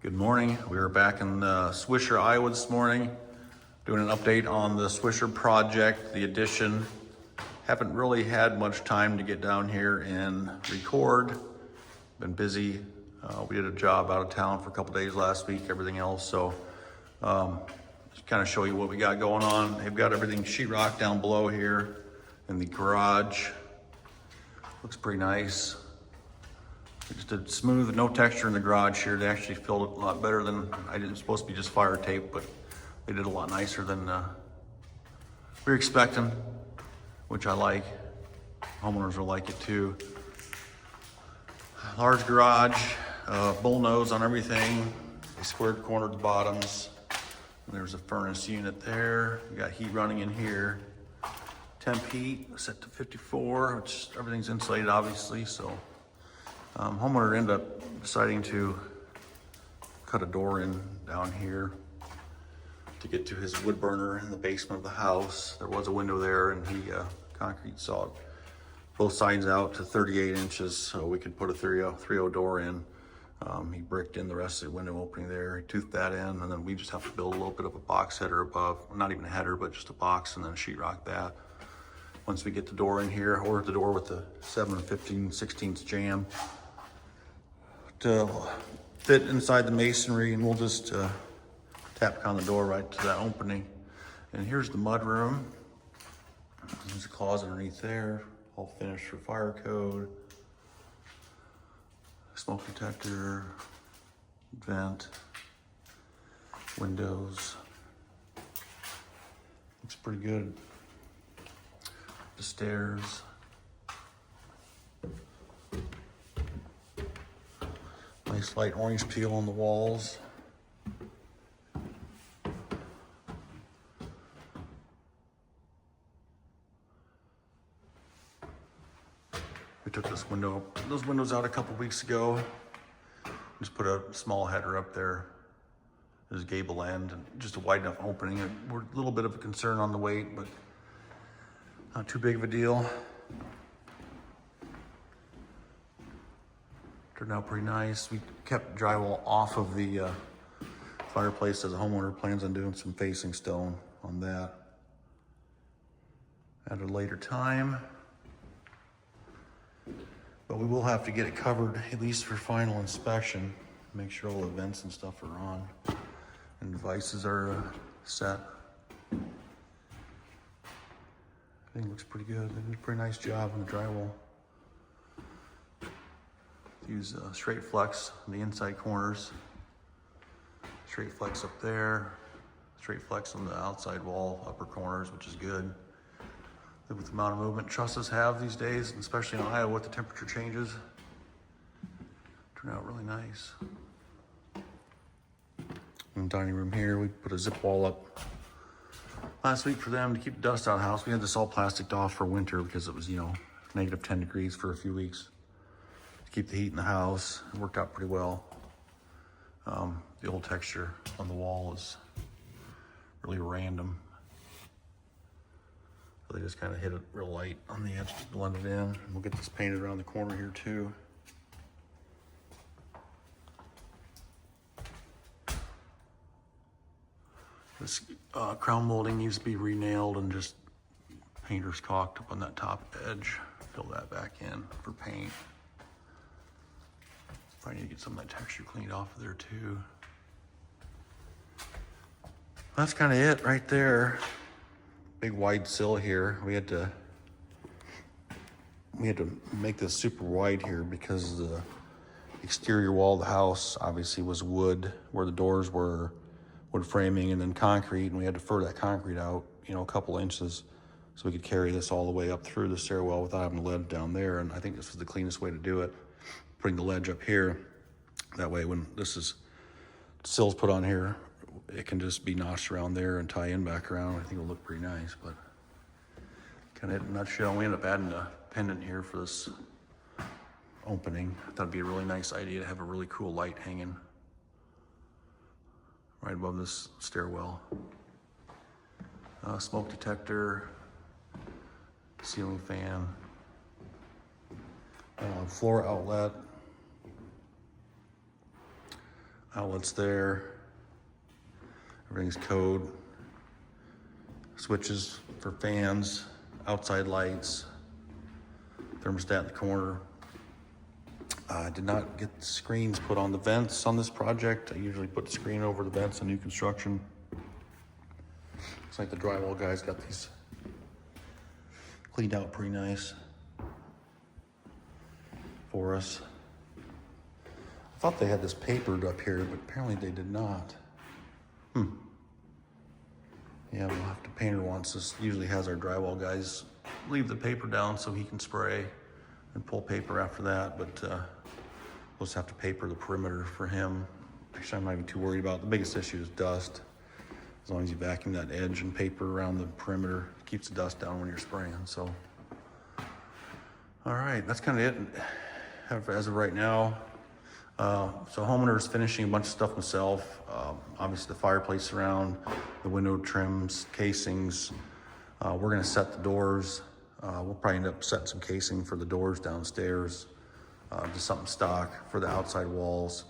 Good morning. We are back in Swisher, Iowa this morning, doing an update on the Swisher project, the addition. Haven't really had much time to get down here and record. Been busy. We did a job out of town for a couple days last week, everything else. So just kind of show you what we got going on. They've got everything sheetrock down below here in the garage. Looks pretty nice. We just did smooth, no texture in the garage here. They actually filled it a lot better than, I didn't supposed to be just fire tape, but they did a lot nicer than we were expecting, which I like. Homeowners will like it too. Large garage, bullnose on everything. They squared cornered the bottoms. And there's a furnace unit there. We got heat running in here. Temp heat set to 54, which everything's insulated obviously, so. Homeowner ended up deciding to cut a door in down here to get to his wood burner in the basement of the house. There was a window there, and he concrete sawed both sides out to 38 inches so we could put a 3.0 door in. He bricked in the rest of the window opening there. He toothed that in, and then we just have to build a little bit of a box header above. Not even a header, but just a box, and then sheetrock that. Once we get the door in here, or the door with the 7 15/16 jamb to fit inside the masonry, and we'll just tap on the door right to that opening. And here's the mud room. There's a closet underneath there, all finished for fire code. Smoke detector, vent, windows. Looks pretty good. The stairs. Nice light orange peel on the walls. We took those windows out a couple weeks ago. Just put a small header up there. There's a gable end and just a wide enough opening. We're a little bit of a concern on the weight, but not too big of a deal. Turned out pretty nice. We kept drywall off of the fireplace as a homeowner plans on doing some facing stone on that at a later time. But we will have to get it covered at least for final inspection. Make sure all the vents and stuff are on and devices are set. I think it looks pretty good. They did a pretty nice job on the drywall. Use straight flex on the inside corners, straight flex up there, straight flex on the outside wall, upper corners, which is good. With the amount of movement trusses have these days, especially in Iowa with the temperature changes, turned out really nice. In the dining room here, we put a zip wall up last week for them to keep the dust out of the house. We had this all plasticed off for winter because it was, negative 10 degrees for a few weeks. Keep the heat in the house. It worked out pretty well. The old texture on the wall is really random. So they just kind of hit it real light on the edge to blend it in. We'll get this painted around the corner here too. This crown molding needs to be re-nailed and just painter's caulked up on that top edge. Fill that back in for paint. I need to get some of that texture cleaned off of there too. That's kind of it right there. Big wide sill here. We had to make this super wide here because the exterior wall of the house obviously was wood, where the doors were wood framing and then concrete, and we had to fur that concrete out, a couple inches so we could carry this all the way up through the stairwell without having the ledge down there. And I think this was the cleanest way to do it. Putting the ledge up here. That way when sill's put on here, it can just be notched around there and tie in back around. I think it'll look pretty nice, but kind of in a nutshell, we ended up adding a pendant here for this opening. I thought it'd be a really nice idea to have a really cool light hanging right above this stairwell. Smoke detector, ceiling fan, floor outlet, outlets there. Everything's code. Switches for fans, outside lights, thermostat in the corner. I did not get the screens put on the vents on this project. I usually put the screen over the vents on new construction. Looks like the drywall guys got these cleaned out pretty nice for us. I thought they had this papered up here, but apparently they did not. Yeah, we'll have to, painter wants us, usually has our drywall guys leave the paper down so he can spray and pull paper after that, but we'll just have to paper the perimeter for him. Actually, I'm not even too worried about it. The biggest issue is dust. As long as you vacuum that edge and paper around the perimeter, it keeps the dust down when you're spraying, so. All right, that's kind of it as of right now. So homeowner's finishing a bunch of stuff himself. Obviously the fireplace around, the window trims, casings. We're gonna set the doors. We'll probably end up setting some casing for the doors downstairs. Just something stock for the outside walls,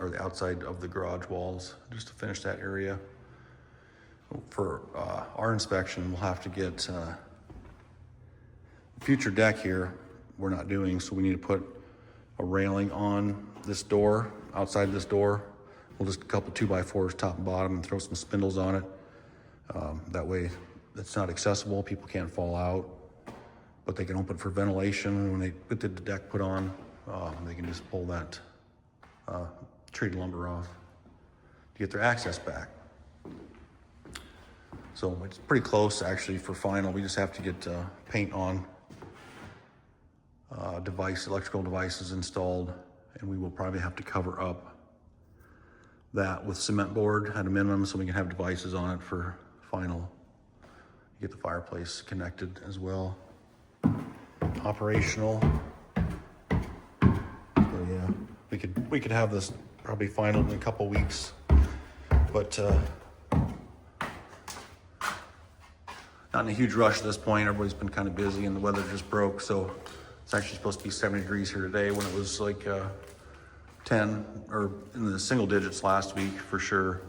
or the outside of the garage walls, just to finish that area. For our inspection, we'll have to get future deck here. We're not doing, so we need to put a railing on this door, outside this door. We'll just a couple 2x4s top and bottom and throw some spindles on it. That way it's not accessible, people can't fall out, but they can open for ventilation. When they get the deck put on, they can just pull that treated lumber off to get their access back. So it's pretty close actually for final. We just have to get paint on, electrical devices installed, and we will probably have to cover up that with cement board at a minimum so we can have devices on it for final. Get the fireplace connected as well. Operational. So yeah, we could have this probably final in a couple weeks, but not in a huge rush at this point. Everybody's been kind of busy and the weather just broke, so it's actually supposed to be 70 degrees here today when it was like 10 or in the single digits last week for sure.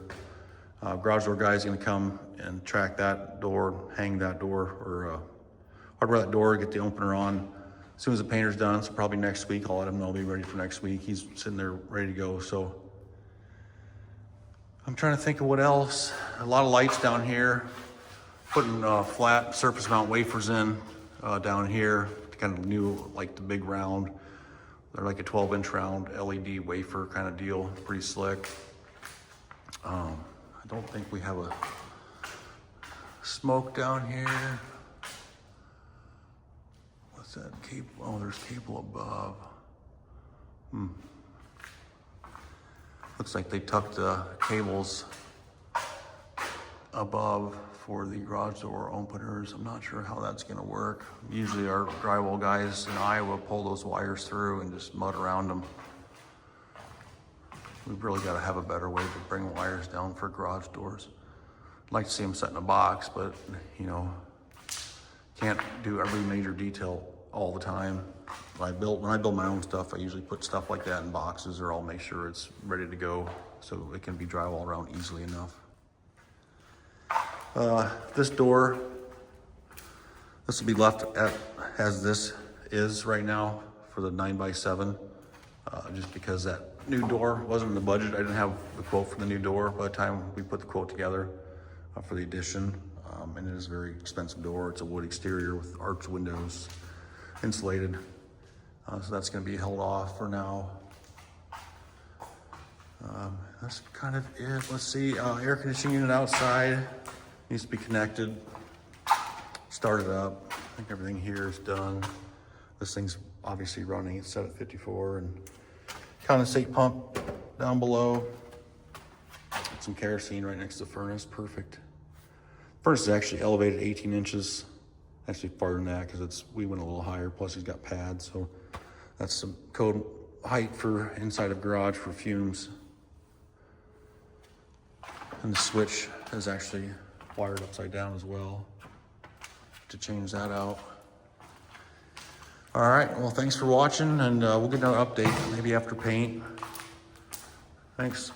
Garage door guy's gonna come and track that door, hang that door, or hardware that door, get the opener on. As soon as the painter's done, so probably next week, I'll let him know I'll be ready for next week. He's sitting there ready to go, so. I'm trying to think of what else. A lot of lights down here. Putting flat surface mount wafers in down here. Kind of new, like the big round. They're like a 12-inch round LED wafer kind of deal, pretty slick. I don't think we have a smoke down here. What's that cable? Oh, there's cable above. Looks like they tucked the cables above for the garage door openers. I'm not sure how that's gonna work. Usually our drywall guys in Iowa pull those wires through and just mud around them. We've really gotta have a better way to bring wires down for garage doors. I'd like to see them set in a box, but you know, can't do every major detail all the time. When I build my own stuff, I usually put stuff like that in boxes, or I'll make sure it's ready to go so it can be drywall around easily enough. This door, this will be left as this is right now for the 9x7, just because that new door wasn't in the budget. I didn't have the quote for the new door by the time we put the quote together for the addition, and it is a very expensive door. It's a wood exterior with arched windows, insulated, so that's going to be held off for now. That's kind of it. Let's see, air conditioning unit outside. Needs to be connected, started up. I think everything here is done. This thing's obviously running. It's set at 54, and condensate pump down below. Some kerosene right next to the furnace, perfect. Furnace is actually elevated 18 inches. Actually farther than that because we went a little higher, plus he's got pads. So that's some code height for inside of garage for fumes. And the switch is actually wired upside down as well to change that out. All right, well, thanks for watching, and we'll get another update maybe after paint. Thanks.